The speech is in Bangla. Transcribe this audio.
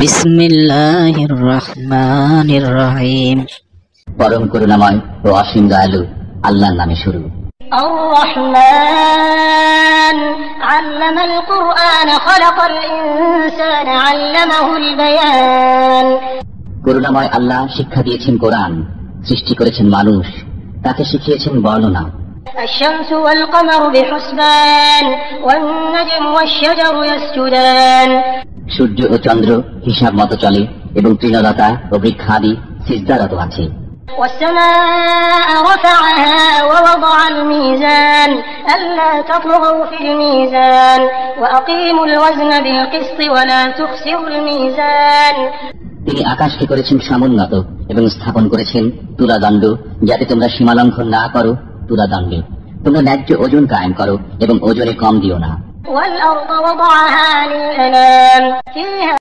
বিসমিল্লাহির রহমানির রহিম। পরম করুণাময় ও অসীম দয়ালু আল্লাহর নামে শুরু। আর-রহমান আল্লামাল কুরআন খালাকাল ইনসান আল্লামাহুল বায়ান। করুণাময় আল্লাহ শিক্ষা দিয়েছেন কোরআন, সৃষ্টি করেছেন মানুষ, তাকে শিখিয়েছেন বর্ণনা। الشمس والقمر بحسبان والنجم والشجر يسجدان। সূর্য ও চন্দ্র হিসাব মতো চলে এবং তৃণলতা ও বৃক্ষাদি সিজদারত আছে। والسماء رفعها ووضع الميزان ألا تطغوا في الميزان وأقيموا الوزن بالقسط ولا تخسروا الميزان। তিনি আকাশকে করেছেন সমুন্নত এবং স্থাপন করেছেন তুলাদণ্ড, যাতে তোমরা সীমালঙ্ঘন না করো তুলাদণ্ডে। তোমরা ন্যায্য ওজন কায়েম করো এবং ওজনে কম দিও না। والأرض وضعها للأنام فيها